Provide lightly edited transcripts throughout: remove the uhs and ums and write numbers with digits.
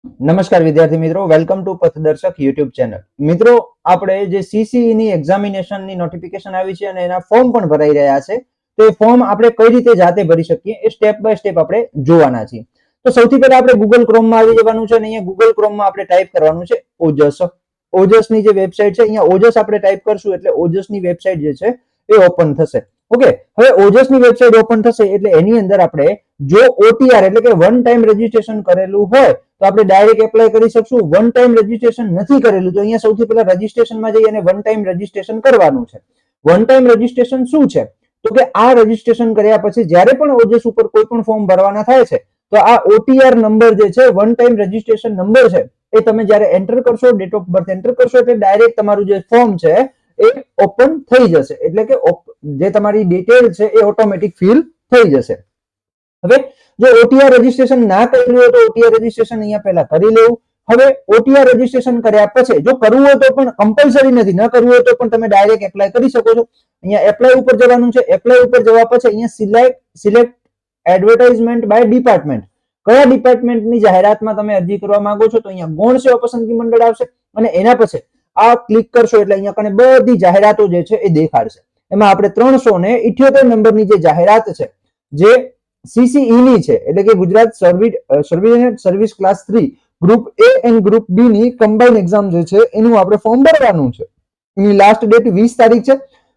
નમસ્કાર વિદ્યાર્થી મિત્રો, વેલકમ ટુ પથદર્શક યુટ્યુબ ચેનલ. મિત્રો, આપણે જે સીસીઈ ની એક્ઝામિનેશનની નોટિફિકેશન આવી છે અને એના ફોર્મ પણ ભરાઈ રહ્યા છે, તો એ ફોર્મ આપણે કઈ રીતે જાતે ભરી શકીએ એ સ્ટેપ બાય સ્ટેપ આપણે જોવાના છીએ. તો સૌથી પહેલા આપણે ગૂગલ ક્રોમમાં આવી જવાનું છે અને અહીંયા ગૂગલ ક્રોમમાં આપણે ટાઈપ કરવાનું છે ઓજસ. ઓજસની જે વેબસાઇટ છે, અહીંયા ઓજસ આપણે ટાઈપ કરશું એટલે ઓજસની વેબસાઇટ જે છે એ ઓપન થશે. ઓકે, હવે ઓજસની વેબસાઇટ ઓપન થશે એટલે એની અંદર આપણે જો ઓટીઆર એટલે કે વન ટાઈમ રજીસ્ટ્રેશન કરેલું હોય તો આપણે ડાયરેક્ટ એપ્લાય કરી શકશું. વન ટાઈમ રજીસ્ટ્રેશન નથી કરેલું તો અહીંયા સૌથી પહેલા રજીસ્ટ્રેશનમાં જઈ અને વન ટાઈમ રજીસ્ટ્રેશન કરવાનું છે. વન ટાઈમ રજીસ્ટ્રેશન શું છે? તો કે આ રજીસ્ટ્રેશન કર્યા પછી જ્યારે પણ ઓજસ ઉપર કોઈ પણ ફોર્મ ભરવાના થાય છે તો આ ઓટીઆર નંબર જે છે, વન ટાઈમ રજીસ્ટ્રેશન નંબર છે, એ તમે જ્યારે એન્ટર કરશો, ડેટ ઓફ બર્થ એન્ટર કરશો એટલે ડાયરેક્ટ તમારું જે ફોર્મ છે એ ઓપન થઈ જશે. એટલે કે જે તમારી ડિટેલ છે એ ઓટોમેટિક ફિલ થઈ જશે. હવે જો ઓટીઆર રજીસ્ટ્રેશન ના કરેલું હોય તો ઓટીઆર રજીસ્ટ્રેશન અહીંયા પહેલા કરી લેવું. હવે ઓટીઆર રજીસ્ટ્રેશન કર્યા પછી જો કરવું હોય તો પણ કમ્પલસરી નથી, ન કરવું હોય તો પણ તમે ડાયરેક્ટ એપ્લાય કરી શકો છો. અહીંયા એપ્લાય ઉપર જવાનું છે. એપ્લાય ઉપર જવા પછી અહીંયા સિલેક્ટ એડવર્ટાઇઝમેન્ટ બાય ડિપાર્ટમેન્ટ, કયા ડિપાર્ટમેન્ટની જાહેરાતમાં તમે અરજી કરવા માંગો છો તો અહીંયા ગૌણ સેવા પસંદગી મંડળ આવશે અને એના પછી આ ક્લિક કરશો એટલે અહીંયા કને બધી જાહેરાતો જે છે એ દેખાડશે. એમાં આપણે 378 નંબરની જે જાહેરાત છે જે સીસીઈ ની છે એટલે કે Gujarat service class 3 group A and group B ની કમ્બાઇન એક્ઝામ જે છે એનું આપણે ફોર્મ ભરવાનું છે. એની લાસ્ટ ડેટ 20 તારીખ છે.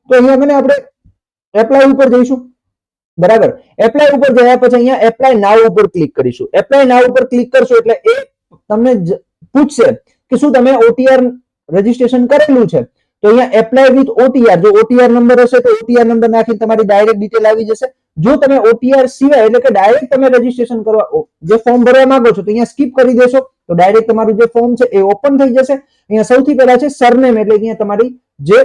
તો અહીંયા કને આપણે એપ્લાય ઉપર જઈશું. બરાબર, એપ્લાય ઉપર ગયા પછી અહીંયા એપ્લાય નાવ ઉપર ક્લિક કરીશું. એપ્લાય નાવ ઉપર ક્લિક કરશો એટલે એ તમને પૂછશે કે શું તમે ઓટીઆર રજીસ્ટ્રેશન કરેલું છે. તો અહીંયા એપ્લાય વિથ ઓટીઆર, જો ઓટીઆર નંબર હશે તો ઓટીઆર નંબર નાખીને તમારી ડાયરેક્ટ ડિટેલ આવી જશે. જો તમે ઓટીઆર સિવાય એટલે કે ડાયરેક્ટ તમે રજીસ્ટ્રેશન કરવા જે ફોર્મ ભરવા માંગો છો તો અહીંયા સ્કીપ કરી દેશો તો ડાયરેક્ટ તમારું જે ફોર્મ છે એ ઓપન થઈ જશે. અહીંયા સૌથી પહેલા છે સરનેમ, એટલે અહીંયા તમારી જે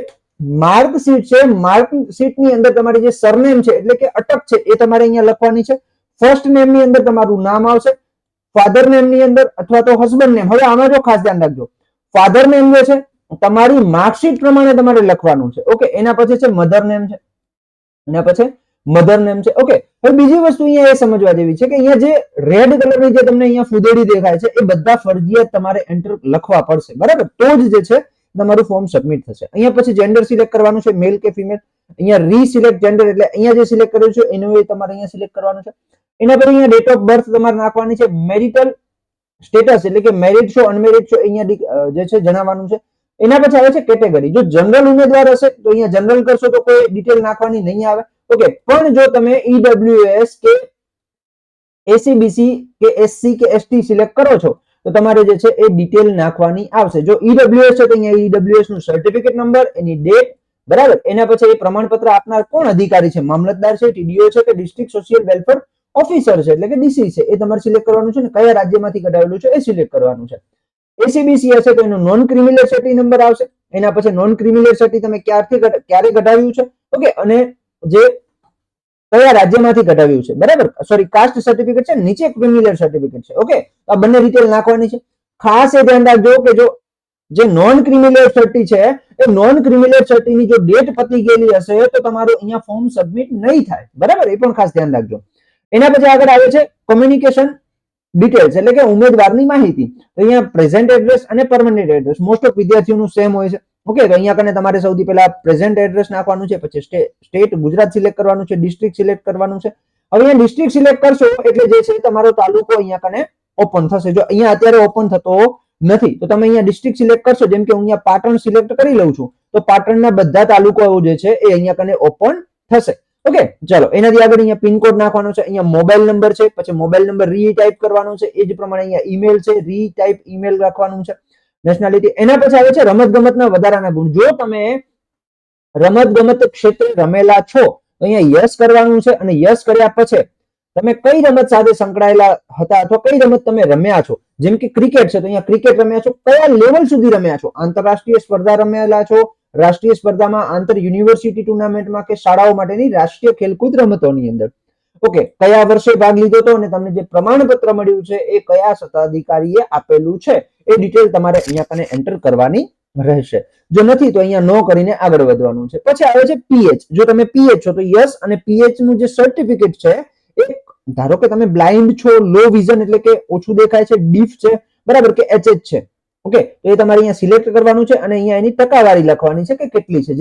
માર્કશીટ છે, માર્કશીટની અંદર તમારી જે સરનેમ છે એટલે કે અટક છે એ તમારે અહીંયા લખવાની છે. ફર્સ્ટ નેમ ની અંદર તમારું નામ આવશે, ફાધર નેમ ની અંદર અથવા તો હસબન્ડ નેમ. હવે આમાં જો ખાસ ધ્યાન રાખજો, ફાધર નેમ જે છે તમારી માર્કશીટ પ્રમાણે તમારે લખવાનું છે. ઓકે, એના પછી છે મધર નેમ છે, એના પછી મધર નેમ છે. ઓકે, હવે બીજી વસ્તુ અહીંયા એ સમજવા જેવી છે કે અહીંયા જે રેડ કલરની જે તમને અહીંયા ફુદેડી દેખાય છે એ બધા ફરજિયાત તમારે એન્ટર લખવા પડશે. બરાબર, તો જ જે છે તમારું ફોર્મ સબમિટ થશે. અહીંયા પછી જેન્ડર સિલેક્ટ કરવાનું છે, મેલ કે ફિમેલ. અહીંયા રીસિલેક્ટ જેન્ડર એટલે અહીંયા જે સિલેક્ટ કર્યું છે એનું તમારે અહીંયા સિલેક્ટ કરવાનું છે. એના પછી અહીંયા ડેટ ઓફ બર્થ તમારે નાખવાની છે. મેરિટલ સ્ટેટસ એટલે કે મેરિડ છો અનમેરિડ છો અહીંયા જે છે જણાવવાનું છે. એના પછી આવે છે કેટેગરી. જો જનરલ ઉમેદવાર હશે તો અહીંયા જનરલ કરશો તો કોઈ ડિટેલ નાખવાની નહીં આવે. ઓકે, પણ જો તમે ઈડબ્લ્યુએસ કે એસીબીસી કે એસસી કે એસટી સિલેક્ટ કરો છો તો તમારે જે છે એ ડિટેલ નાખવાની આવશે. જો ઈડબ્લ્યુએસ છે તો અહીંયા ઈડબ્લ્યુએસ નું સર્ટિફિકેટ નંબર, એની ડેટ, બરાબર. એના પછી એ પ્રમાણપત્ર આપનાર કોણ અધિકારી છે, મામલતદાર છે, ટીડીઓ છે કે ડિસ્ટ્રિક્ટ સોશિયલ વેલફેર ઓફિસર છે એટલે કે ડીસી છે, એ તમારે સિલેક્ટ કરવાનું છે. ને કયા રાજ્યમાંથી કઢાવેલું છે એ સિલેક્ટ કરવાનું છે. એસીબીસી હશે તો એનું નોન ક્રિમિલેસિટી નંબર આવશે. એના પછી નોન ક્રિમિલેસિટી તમે ક્યારે કઢાવ્યું છે, ઓકે, અને જે કયા રાજ્યમાંથી કઢાવ્યું છે, બરાબર. સોરી, કાસ્ટ સર્ટિફિકેટ છે, નીચે ક્રિમિનલ સર્ટિફિકેટ છે. ઓકે, આ બંને ડિટેલ નાખવાની છે. ખાસ એ ધ્યાન રાખજો કે જો જે નોન ક્રિમિનલ સર્ટી છે એ નોન ક્રિમિનલ સર્ટીની જો ડેટ પતી ગયેલી હશે તો તમારું અહીંયા ફોર્મ સબમિટ નહીં થાય. બરાબર, એ પણ ખાસ ધ્યાન રાખજો. એના પછી આગળ આવે છે કોમ્યુનિકેશન ડિટેલ્સ એટલે કે ઉમેદવારની માહિતી. તો અહીંયા પ્રેઝન્ટ એડ્રેસ અને પરમનન્ટ એડ્રેસ મોસ્ટ ઓફ વિદ્યાર્થીઓનું સેમ હોય છે. ઓકે, તો અહીંયા કને તમારે સૌથી પહેલા પ્રેઝન્ટ એડ્રેસ નાખવાનું છે, પછી સ્ટેટ ગુજરાત સિલેક્ટ કરવાનું છે, ડિસ્ટ્રિક્ટ સિલેક્ટ કરવાનું છે. હવે અહીંયા ડિસ્ટ્રિક્ટ સિલેક્ટ કરશો એટલે જે છે તમારો તાલુકો અહીંયા કને ઓપન થશે. જો અહીંયા અત્યારે ઓપન થતો નથી તો તમે અહીંયા ડિસ્ટ્રિક્ટ સિલેક્ટ કરશો, જેમ કે હું અહીંયા પાટણ સિલેક્ટ કરી લઉં છું તો પાટણના બધા તાલુકો જે છે એ અહીંયા કને ઓપન થશે. ઓકે, ચલો એનાથી આગળ અહીંયા પિનકોડ નાખવાનો છે, અહીંયા મોબાઈલ નંબર છે, પછી મોબાઈલ નંબર રીટાઈપ કરવાનો છે, એ જ પ્રમાણે અહીંયા ઈમેલ છે, રીટાઈપ ઈમેલ રાખવાનું છે. નેશનાલિટી. એના પછી આવે છે રમત ગમતના વધારાના ગુણ. જો તમે રમત ગમત ક્ષેત્રે રમેલા છો તો અહીંયા યસ કરવાનું છે અને યસ કર્યા પછી તમે કઈ રમત સાથે સંકળાયેલા હતા અથવા કઈ રમત તમે રમ્યા છો. જેમ કે ક્રિકેટ છે તો અહીંયા ક્રિકેટ રમ્યા છો, કયા લેવલ સુધી રમ્યા છો, આંતરરાષ્ટ્રીય સ્પર્ધા રમેલા છો, રાષ્ટ્રીય સ્પર્ધામાં, આંતર યુનિવર્સિટી ટુર્નામેન્ટમાં કે શાળાઓ માટેની રાષ્ટ્રીય ખેલકૂદ રમતોની અંદર. ઓકે, કયા વર્ષે ભાગ લીધો હતો અને તમને જે પ્રમાણપત્ર મળ્યું છે એ કયા સત્તાધિકારીએ આપેલું છે એ ડિટેલ તમારે અહીંયા કને એન્ટર કરવાની રહેશે. જો નથી તો અહીંયા નો કરીને આગળ વધવાનું છે. પછી આવે છે પીએચ. જો તમે પીએચ છો તો યસ, અને પીએચ નું જે સર્ટિફિકેટ છે એ ધારો કે તમે બ્લાઇન્ડ છો, લો વિઝન એટલે કે ઓછું દેખાય છે, ડીફ છે, બરાબર, કે HH છે. ઓકે, તો એ તમારે અહીંયા સિલેક્ટ કરવાનું છે અને અહીંયા એની ટકાવારી લખવાની છે કે કેટલી છે,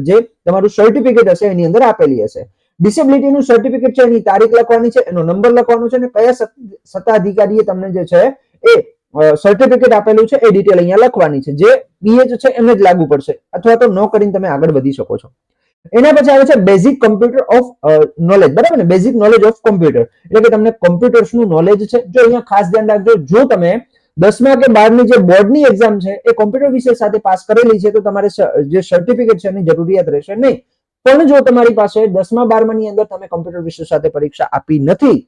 જે તમારું સર્ટિફિકેટ હશે એની અંદર આપેલી હશે. ડિસેબિલિટીનું સર્ટિફિકેટ છે એની તારીખ લખવાની છે, એનો નંબર લખવાનો છે અને કયા સત્તાધિકારીએ તમને જે છે એ સર્ટિફિકેટ આપેલું છે એ ડિટેલ અહીંયા લખવાની છે. જે PH છે એને જ લાગુ પડશે, અથવા તો નો કરીને તમે આગળ વધી શકો છો. એના પછી આવે છે બેઝિક કમ્પ્યુટર ઓફ નોલેજ, બરાબર ને, બેઝિક નોલેજ ઓફ કમ્પ્યુટર, એટલે કે તમને કમ્પ્યુટર્સનું નોલેજ છે. જો અહીંયા ખાસ ધ્યાન રાખજો, જો તમે 10મા કે 12ની જે બોર્ડની એક્ઝામ છે એ કોમ્પ્યુટર વિષય સાથે પાસ કરેલી છે તો તમારે જે સર્ટિફિકેટ છે એની જરૂરિયાત રહેશે નહીં. પણ જો તમારી પાસે 10મા 12માની અંદર તમે કોમ્પ્યુટર વિષય સાથે પરીક્ષા આપી નથી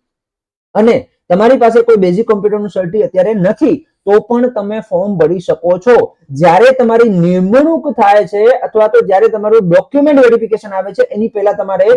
અને તમારી પાસે કોઈ બેઝિક કોમ્પ્યુટરનું સર્ટિ અત્યારે નથી, તો પણ તમે ફોર્મ ભરી શકો છો. જ્યારે તમારી નિમણૂક થાય છે અથવા તો જ્યારે તમારું ડોક્યુમેન્ટ વેરિફિકેશન આવે છે એની પહેલા તમારે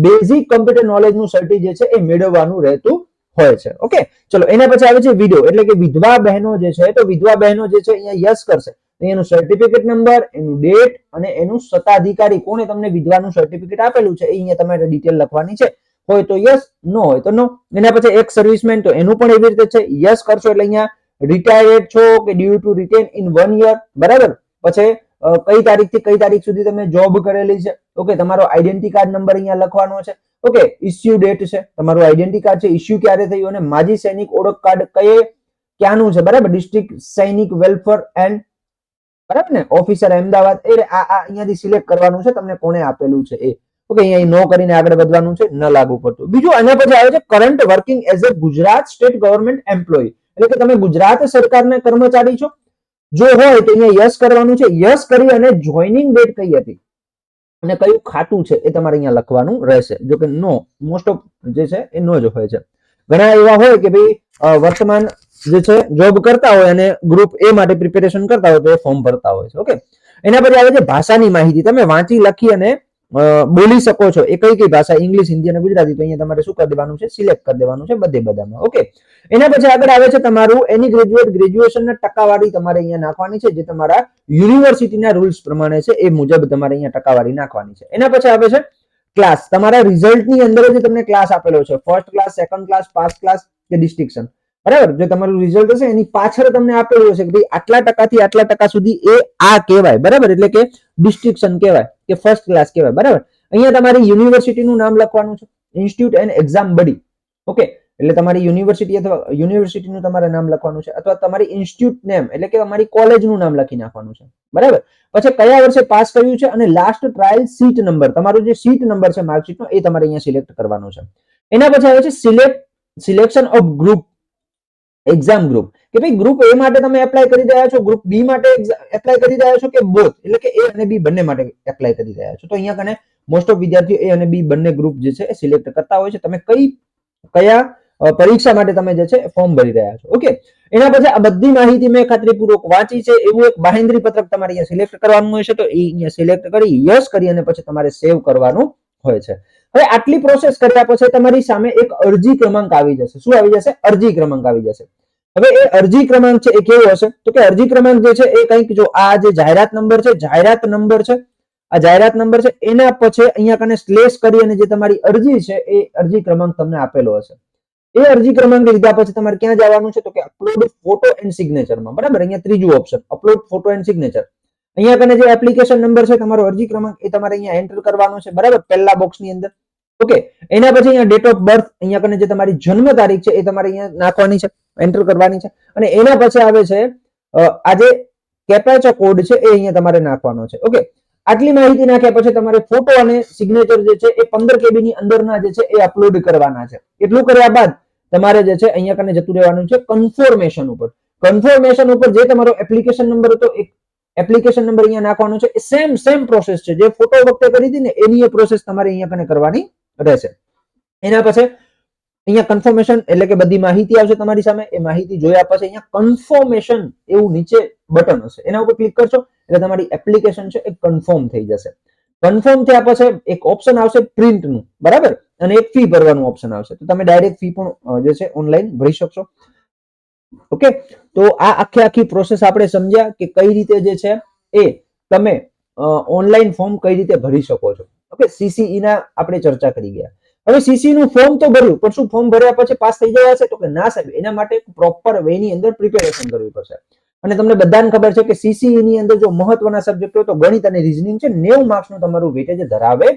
બેઝિક કમ્પ્યુટર નોલેજનું સર્ટિ જે છે એ મેળવવાનું રહેતું હોય છે. ઓકે, ચલો એના પછી આવે છે વિડો, એટલે કે વિધવા બહેનો જે છે, તો વિધવા બહેનો જે છે અહીંયા યસ કરશે. એનું સર્ટિફિકેટ નંબર, એનું ડેટ અને એનું સત્તાધિકારી કોણે તમને વિધવાનું સર્ટિફિકેટ આપેલું છે એ અહીંયા તમારે ડિટેલ લખવાની છે. હોય તો યસ, નો હોય તો નો. એના પછી એક સર્વિસમેન, તો એનું પણ એવી રીતે છે, યસ કરશો એટલે અહીંયા રિટાયર્ડ છો કે due to retain in 1 year, બરાબર. પછી કઈ તારીખથી કઈ તારીખ સુધી તમે જોબ કરેલી છે. ઓકે, તમારો આઈડેન્ટિટી કાર્ડ નંબર અહીંયા લખવાનો છે. ઓકે, ઇસ્યુ ડેટ છે, તમારું આઈડેન્ટિટી કાર્ડ છે ઇસ્યુ ક્યારે થયું, અને માજી સૈનિક ઓળખ કાર્ડ ક્યાંનું છે, બરાબર, ડિસ્ટ્રિક્ટ સૈનિક વેલફેર એન્ડ, બરાબર ને, ઓફિસર અમદાવાદ, એ અહીંયાથી સિલેક્ટ કરવાનું છે તમને કોણે આપેલું છે એ. ઓકે, અહીંયા નો કરીને આગળ વધવાનું છે, ન લાગુ પડતું. બીજું આના પછી આવે છે current working as a Gujarat state government employ, એટલે કે તમે ગુજરાત સરકારના કર્મચારી છો. જો હોય તો અહીંયા યસ કરવાનું છે. યસ કરી અને જોઈનિંગ ડેટ કઈ હતી અને કયું ખાતું છે એ તમારે અહીંયા લખવાનું રહેશે. જો કે નો, મોસ્ટ ઓફ જે છે એ નો જ હોય છે. ઘણા એવા હોય કે ભાઈ વર્તમાન જે છે જોબ કરતા હોય અને ગ્રુપ એ માટે પ્રિપેરેશન કરતા હોય તો એ ફોર્મ ભરતા હોય છે. ઓકે, એના પછી આવે છે ભાષાની માહિતી. તમે વાંચી લખી અને બોલી શકો છો. એ કઈ કઈ ભાષા, ઇંગ્લિશ, હિન્દી અને ગુજરાતી, તો અહીંયા તમારે શું કરી દેવાનું છે, સિલેક્ટ કરી દેવાનું છે બધામાં. ઓકે, એના પછી આગળ આવે છે તમારું એની ગ્રેજ્યુએશનના ટકાવારી તમારે અહીંયા નાખવાની છે, જે તમારા યુનિવર્સિટીના રૂલ્સ પ્રમાણે છે એ મુજબ તમારે અહીંયા ટકાવારી નાખવાની છે. એના પછી આવે છે ક્લાસ. તમારા રિઝલ્ટની અંદર જે તમને ક્લાસ આપેલો છે, first class, second class, pass class કે ડિસ્ટિંક્શન, બરાબર. જો તમારું રિઝલ્ટ હશે એની પાછળ તમને આપેલું હશે કે ભાઈ આટલા ટકાથી આટલા ટકા સુધી એ આ કહેવાય, બરાબર, એટલે કે ડિસ્ટિંક્શન કહેવાય કે ફર્સ્ટ ક્લાસ કહેવાય, બરાબર. અહીંયા તમારી યુનિવર્સિટીનું નામ લખવાનું છે, ઇન્સ્ટિટ્યૂટ એન્ડ એક્ઝામ બડી. ઓકે, એટલે તમારી યુનિવર્સિટી અથવા યુનિવર્સિટીનું તમારે નામ લખવાનું છે, અથવા તમારી ઇન્સ્ટિટ્યૂટ નેમ એટલે કે તમારી કોલેજનું નામ લખી નાખવાનું છે, બરાબર. પછી કયા વર્ષે પાસ કર્યું છે અને લાસ્ટ ટ્રાયલ સીટ નંબર, તમારો જે સીટ નંબર છે માર્કશીટનો એ તમારે અહીંયા સિલેક્ટ કરવાનો છે. એના પછી આવે છે selection of group, exam group, કે ભાઈ ગ્રુપ એ માટે તમે એપ્લાય કરી રહ્યા છો, ગ્રુપ બી માટે એપ્લાય કરી રહ્યા છો કે બોથ, એટલે કે એ અને બી બંને માટે એપ્લાય કરી રહ્યા છો. તો અહીંયા કને મોસ્ટ ઓફ વિદ્યાર્થીઓ એ અને બી બંને ગ્રુપ જે છે એ સિલેક્ટ કરતા હોય છે. તમે કયા પરીક્ષા માટે તમે જે છે ફોર્મ ભરી રહ્યા છો. ઓકે, એના પછી આ બધી માહિતી મેં ખાતરીપૂર્વક વાંચી છે એવું એક બાહેંધરી પત્રક તમારે અહીંયા સિલેક્ટ કરવાનું હોય છે. તો એ અહીંયા સિલેક્ટ કરી યસ કરી અને પછી તમારે સેવ કરવાનું હોય છે. હવે આટલી પ્રોસેસ કર્યા પછી તમારી સામે એક અરજી ક્રમાંક આવી જશે. શું આવી જશે? અરજી ક્રમાંક આવી જશે. હવે એ અરજી ક્રમાંક છે એ કેવો હશે? તો કે અરજી ક્રમાંક જે છે એ કંઈક, જો આ જે જાહેરાત નંબર છે, જાહેરાત નંબર છે, આ જાહેરાત નંબર છે એના પછી અહીંયા કને સ્લેશ કરી અને જે તમારી અરજી છે એ અરજી ક્રમાંક તમને આપેલો હશે. એ અરજી ક્રમાંક લીધા પછી તમારે ક્યાં જવાનું છે? તો કે અપલોડ ફોટો એન્ડ સિગ્નેચરમાં, બરાબર. અહીંયા ત્રીજું option upload photo and signature. અહીંયા કને જે એપ્લિકેશન નંબર છે તમારો અરજી ક્રમાંક એ તમારે અહીંયા એન્ટર કરવાનો છે, બરાબર, પહેલા બોક્સની અંદર. ઓકે, એના પછી અહીંયા ડેટ ઓફ બર્થ, અહીંયા કને જે તમારી જન્મ તારીખ છે એ તમારે અહીંયા નાખવાની છે, એન્ટર કરવાની છે. અને એના પછી આવે છે આ જે કેપ્ચા કોડ છે એ અહીંયા તમારે નાખવાનો છે. ઓકે, આટલી માહિતી નાખ્યા પછી તમારે ફોટો અને સિગ્નેચર જે છે એ 15 KB ની અંદરના જે છે એ અપલોડ કરવાના છે. એટલું કર્યા બાદ તમારે જે છે અહીંયા કને જતું રહેવાનું છે કન્ફર્મેશન ઉપર. કન્ફર્મેશન ઉપર જે તમારો એપ્લિકેશન નંબર હતો એ એપ્લિકેશન નંબર અહીંયા નાખવાનો છે. સેમ પ્રોસેસ છે જે ફોટો વખતે કરી હતી ને એની પ્રોસેસ તમારે અહીંયા કને કરવાની રહેશે. એના પછી અહીંયા કન્ફર્મેશન એટલે કે બધી માહિતી આવશે તમારી સામે. એ માહિતી જોયા પછી અહીંયા કન્ફર્મેશન એવું નીચે બટન હશે, એના ઉપર ક્લિક કરશો એટલે તમારી એપ્લિકેશન છે એ કન્ફર્મ થઈ જશે. કન્ફર્મ થયા પછી એક ઓપ્શન આવશે પ્રિન્ટનું, બરાબર, અને એક ફી ભરવાનું ઓપ્શન આવશે. તો તમે ડાયરેક્ટ ફી પણ જે છે ઓનલાઈન ભરી શકશો. ઓકે, તો આ આખી પ્રોસેસ આપણે સમજ્યા કે કઈ રીતે જે છે એ તમે ઓનલાઈન ફોર્મ કઈ રીતે ભરી શકો છો. ઓકે, CCE ના આપણે ચર્ચા કરી ગયા. હવે સીસી નું ફોર્મ તો ભર્યું, પણ શું ફોર્મ ભર્યા પછી પાસ થઈ જવા છે? તો કે ના સાહેબ, એના માટે પ્રોપર વે ની અંદર પ્રિપેરેશન કરવી પડશે. અને તમને બધાને ખબર છે કે સીસી ની અંદર જો મહત્વના સબ્જેક્ટ હોય તો ગણિત અને રીઝનિંગ છે, 90 માર્ક્સનું તમારું વેટેજ ધરાવે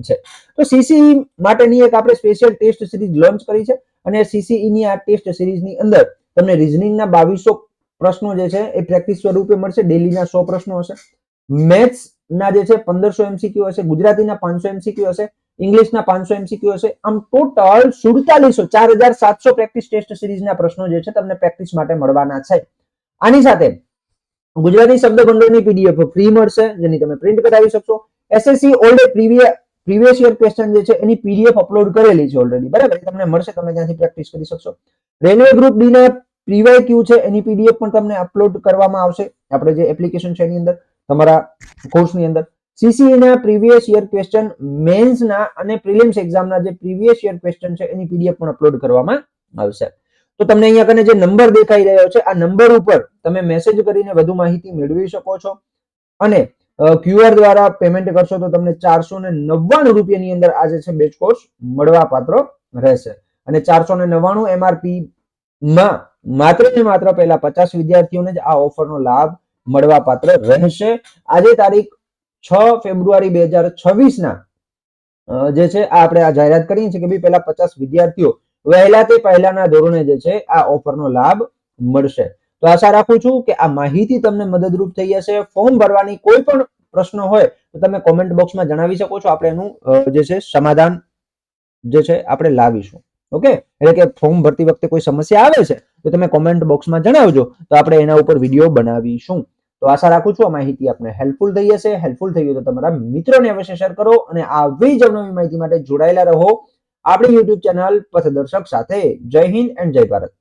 છે. તો સીસી માટેની એક આપણે સ્પેશિયલ ટેસ્ટ સિરીઝ લોન્ચ કરી છે, અને સીસીઈ ની આ ટેસ્ટ સિરીઝની અંદર તમને રીઝનિંગના 2200 પ્રશ્નો જે છે એ પ્રેક્ટિસ સ્વરૂપે મળશે. ડેલીના 100 પ્રશ્નો હશે, મેથ્સ ના જે છે 1500 એમસીક્યુ હશે, ગુજરાતીના 500 એમસીક્યુ હશે, ઇંગ્લિશના 500 એમસીક્યુ હશે. આમ ટોટલ 4700 પ્રેક્ટિસ ટેસ્ટ સિરીઝના પ્રશ્નો જે છે તમને પ્રેક્ટિસ માટે મળવાના છે. આની સાથે ગુજરાતી શબ્દ ભંડોળની પીડીએફ ફ્રી મળશે, જેની તમે પ્રિન્ટ કરાવી શકશો. SSC old previous year question જે છે એની પીડીએફ અપલોડ કરેલી છે ઓલરેડી, બરાબર, તમને મળશે, તમે ત્યાંથી પ્રેક્ટિસ કરી શકશો. રેલવે ગ્રુપ ડી ના પ્રીવાયક્યુ છે એની પીડીએફ પણ તમને અપલોડ કરવામાં આવશે આપણે જે એપ્લિકેશન છે એની અંદર, તમારા કોર્સની અંદર. સીસીઈ ના પ્રીવિયસ યર ક્વેશ્ચન, મેન્સ ના અને પ્રિલિમ્સ એક્ઝામના જે પ્રીવિયસ યર ક્વેશ્ચન છે એની પીડીએફ પણ અપલોડ કરવામાં આવશે. તો તમને અહીંયા કને જે નંબર દેખાઈ રહ્યો છે આ નંબર ઉપર તમે મેસેજ કરીને વધુ માહિતી મેળવી શકો છો, અને ક્યુઆર દ્વારા પેમેન્ટ કરશો તો તમને 499 રૂપિયાની અંદર આ જે છે બેચ કોર્સ મળવા પાત્ર રહેશે. અને 499 એમઆરપી માં માત્ર ને માત્ર પહેલા 50 વિદ્યાર્થીઓને જ આ ઓફરનો લાભ મળવા પાત્ર રહેશે. આજે તારીખ 6 ફેબ્રુઆરી 2026 ના જે છે આપણે આ જાહેરાત કરી છે કે ભાઈ પહેલા 50 વિદ્યાર્થીઓ વહેલા તે પહેલાના ધોરણે જે છે આ ઓફરનો લાભ મળશે. તો આશા રાખું છું કે આ માહિતી તમને મદદરૂપ થઈ હશે. ફોર્મ ભરવાની કોઈ પણ પ્રશ્ન હોય તો તમે કોમેન્ટ બોક્સમાં જણાવી શકો છો, આપણે એનું જે છે સમાધાન જે છે આપણે લાવીશું. ઓકે, એટલે કે ફોર્મ ભરતી વખતે કોઈ સમસ્યા આવે છે તો તમે કોમેન્ટ બોક્સમાં જણાવજો, તો આપણે એના ઉપર વિડીયો બનાવીશું. તો આશા રાખું છું આ માહિતી આપને હેલ્પફુલ થઈ હશે. હેલ્પફુલ થઈ હોય તો તમારા મિત્રોને અવશ્ય શેર કરો, અને આવી જ નવી માહિતી માટે જોડાયેલા રહો આપણી યુટ્યુબ ચેનલ પથદર્શક સાથે. જય હિન્દ એન્ડ જય ભારત.